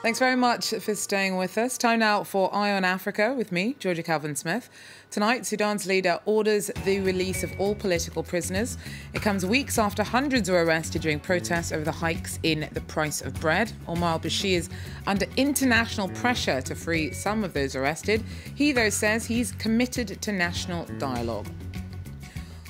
Thanks very much for staying with us. Time now for Eye on Africa with me, Georgia Calvin-Smith. Tonight, Sudan's leader orders the release of all political prisoners. It comes weeks after hundreds were arrested during protests over the hikes in the price of bread. Omar Al Bashir is under international pressure to free some of those arrested. He, though, says he's committed to national dialogue.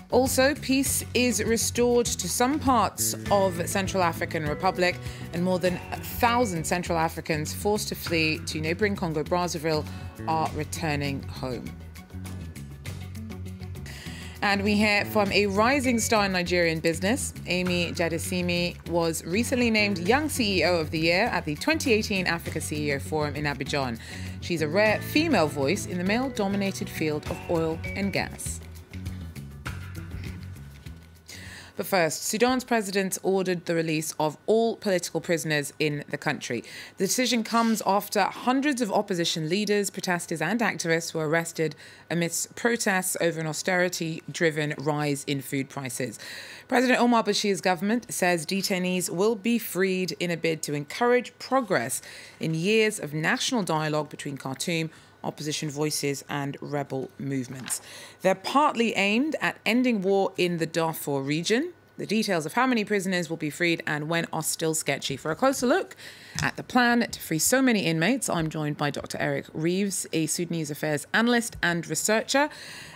Also, peace is restored to some parts of Central African Republic, and more than 1,000 Central Africans forced to flee to neighbouring Congo Brazzaville are returning home. And we hear from a rising star in Nigerian business. Amy Jadesimi was recently named Young CEO of the Year at the 2018 Africa CEO Forum in Abidjan. She's a rare female voice in the male-dominated field of oil and gas. But first, Sudan's president ordered the release of all political prisoners in the country. The decision comes after hundreds of opposition leaders, protesters and activists were arrested amidst protests over an austerity-driven rise in food prices. President Omar Bashir's government says detainees will be freed in a bid to encourage progress in years of national dialogue between Khartoum, opposition voices and rebel movements. They're partly aimed at ending war in the Darfur region. The details of how many prisoners will be freed and when are still sketchy. For a closer look at the plan to free so many inmates, I'm joined by Dr. Reeves, a Sudanese affairs analyst and researcher.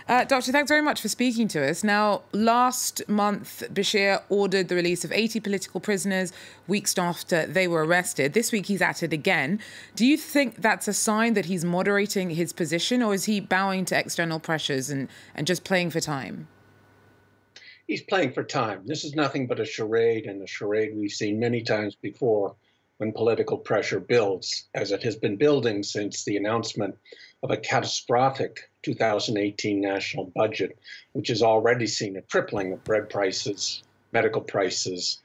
Doctor, thanks very much for speaking to us. Now, last month, Bashir ordered the release of 80 political prisoners weeks after they were arrested. This week, he's at it again. Do you think that's a sign that he's moderating his position, or is he bowing to external pressures and just playing for time? He's playing for time. This is nothing but a charade, and a charade we've seen many times before when political pressure builds, as it has been building since the announcement of a catastrophic 2018 national budget, which has already seen a tripling of bread prices, medical prices,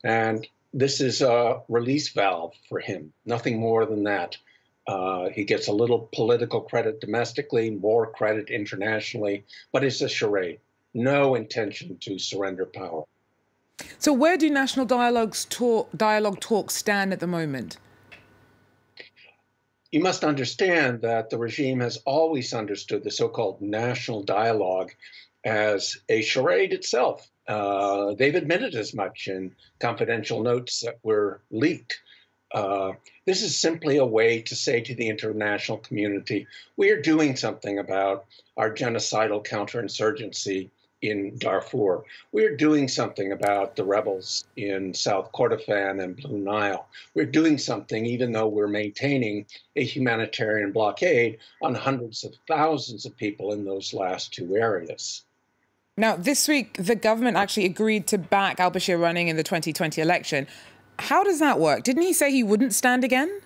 and this is a release valve for him, nothing more than that. He gets a little political credit domestically, more credit internationally, but it's a charade. No intention to surrender power. So where do national dialogue talks stand at the moment? You must understand that the regime has always understood the so-called national dialogue as a charade itself. They've admitted as much in confidential notes that were leaked. This is simply a way to say to the international community, we are doing something about our genocidal counterinsurgency in Darfur. We're doing something about the rebels in South Kordofan and Blue Nile. We're doing something even though we're maintaining a humanitarian blockade on hundreds of thousands of people in those last two areas. Now, this week, the government actually agreed to back Al Bashir running in the 2020 election. How does that work? Didn't he say he wouldn't stand again?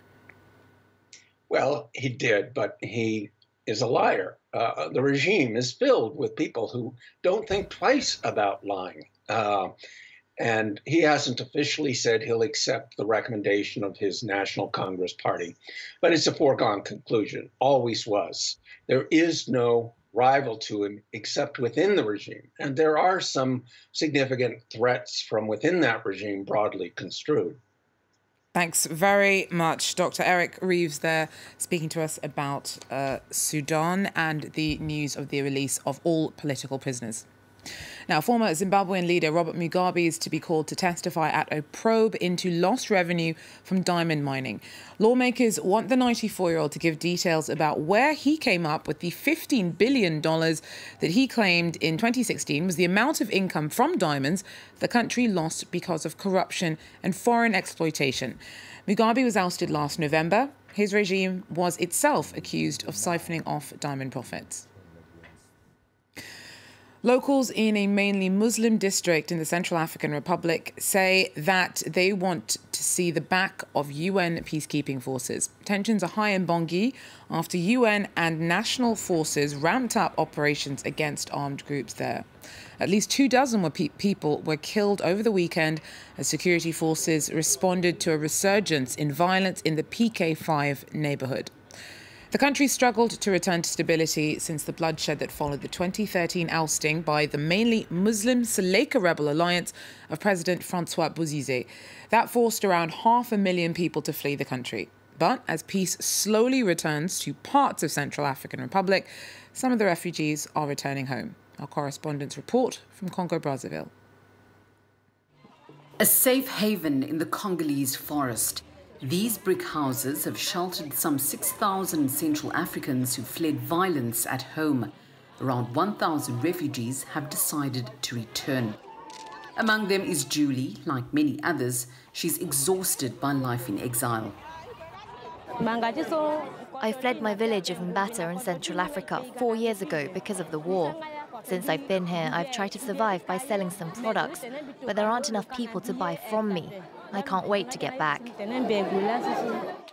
Well, he did, but he is a liar. The regime is filled with people who don't think twice about lying. And he hasn't officially said he'll accept the recommendation of his National Congress Party. But it's a foregone conclusion, always was. There is no rival to him except within the regime. And there are some significant threats from within that regime, broadly construed. Thanks very much, Dr. Reeves there, speaking to us about Sudan and the news of the release of all political prisoners. Now, former Zimbabwean leader Robert Mugabe is to be called to testify at a probe into lost revenue from diamond mining. Lawmakers want the 94-year-old to give details about where he came up with the $15 billion that he claimed in 2016 was the amount of income from diamonds the country lost because of corruption and foreign exploitation. Mugabe was ousted last November. His regime was itself accused of siphoning off diamond profits. Locals in a mainly Muslim district in the Central African Republic say that they want to see the back of UN peacekeeping forces. Tensions are high in Bangui after UN and national forces ramped up operations against armed groups there. At least 24 people were killed over the weekend as security forces responded to a resurgence in violence in the PK5 neighbourhood. The country struggled to return to stability since the bloodshed that followed the 2013 ousting by the mainly Muslim Seleka rebel alliance of President Francois Bozize. That forced around 500,000 people to flee the country. But as peace slowly returns to parts of Central African Republic, some of the refugees are returning home. Our correspondents report from Congo Brazzaville. A safe haven in the Congolese forest. These brick houses have sheltered some 6,000 Central Africans who fled violence at home. Around 1,000 refugees have decided to return. Among them is Julie. Like many others, she's exhausted by life in exile. I fled my village of Mbata in Central Africa 4 years ago because of the war. Since I've been here, I've tried to survive by selling some products, but there aren't enough people to buy from me. I can't wait to get back.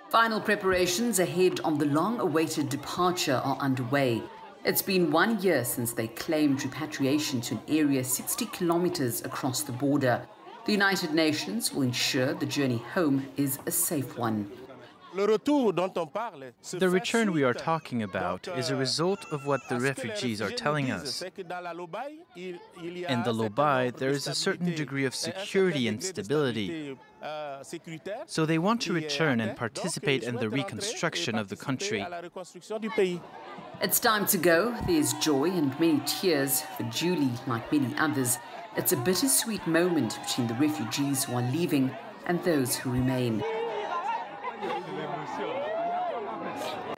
Final preparations ahead of the long-awaited departure are underway. It's been 1 year since they claimed repatriation to an area 60 kilometers across the border. The United Nations will ensure the journey home is a safe one. The return we are talking about is a result of what the refugees are telling us. In the Lobai, there is a certain degree of security and stability. So they want to return and participate in the reconstruction of the country. It's time to go. There's joy and many tears for Julie, like many others. It's a bittersweet moment between the refugees who are leaving and those who remain.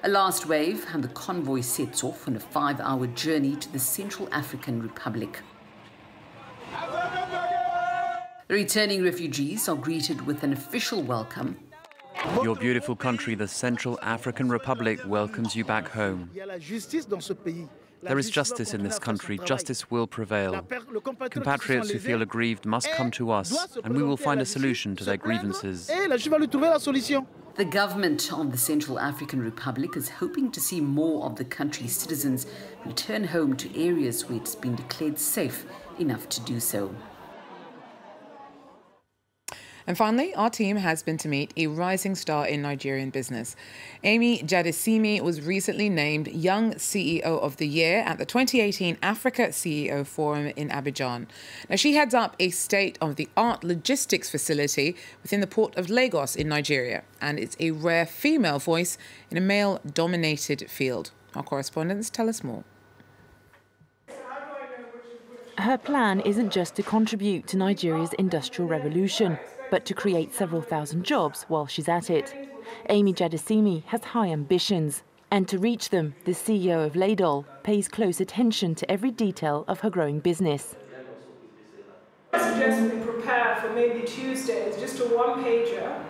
A last wave and the convoy sets off on a 5-hour journey to the Central African Republic. The returning refugees are greeted with an official welcome. Your beautiful country, the Central African Republic, welcomes you back home. There is justice in this country. Justice will prevail. Compatriots who feel aggrieved must come to us, and we will find a solution to their grievances. The government of the Central African Republic is hoping to see more of the country's citizens return home to areas where it's been declared safe enough to do so. And finally, our team has been to meet a rising star in Nigerian business. Amy Jadesimi was recently named Young CEO of the Year at the 2018 Africa CEO Forum in Abidjan. Now, she heads up a state-of-the-art logistics facility within the port of Lagos in Nigeria, and it's a rare female voice in a male-dominated field. Our correspondents tell us more. Her plan isn't just to contribute to Nigeria's industrial revolution, but to create several thousand jobs while she's at it. Amy Jadesimi has high ambitions, and to reach them, the CEO of Ladol pays close attention to every detail of her growing business. I suggest we prepare for maybe Tuesdays just a one-pager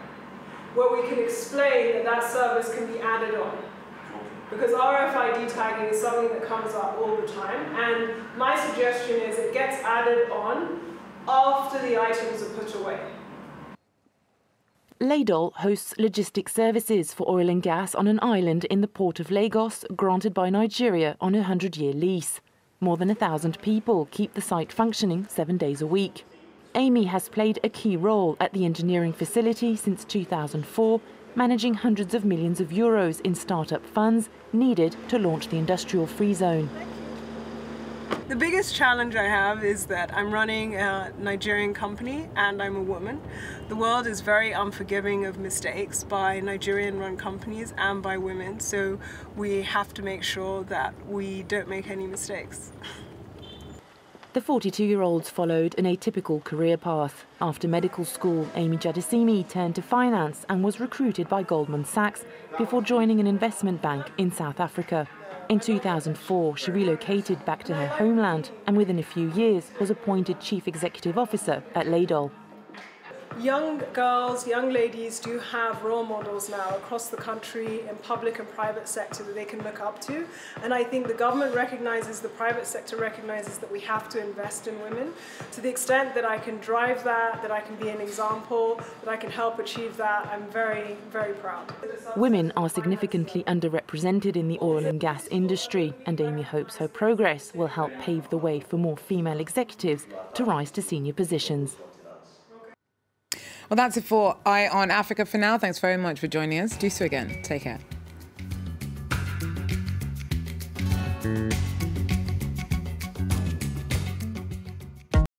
where we can explain that that service can be added on. Because RFID tagging is something that comes up all the time, and my suggestion is it gets added on after the items are put away. Ladol hosts logistic services for oil and gas on an island in the port of Lagos, granted by Nigeria on a 100-year lease. More than 1,000 people keep the site functioning 7 days a week. Amy has played a key role at the engineering facility since 2004, managing hundreds of millions of euros in start-up funds needed to launch the industrial free zone. The biggest challenge I have is that I'm running a Nigerian company and I'm a woman. The world is very unforgiving of mistakes by Nigerian-run companies and by women, so we have to make sure that we don't make any mistakes. The 42-year-olds followed an atypical career path. After medical school, Amy Jadesimi turned to finance and was recruited by Goldman Sachs before joining an investment bank in South Africa. In 2004, she relocated back to her homeland and within a few years was appointed Chief Executive Officer at Ladol. Young girls, young ladies do have role models now across the country in public and private sector that they can look up to. And I think the government recognizes, the private sector recognizes that we have to invest in women. To the extent that I can drive that I can be an example, that I can help achieve that, I'm very, very proud. Women are significantly underrepresented in the oil and gas industry, and Amy hopes her progress will help pave the way for more female executives to rise to senior positions. Well, that's it for Eye on Africa for now. Thanks very much for joining us. Do so again. Take care.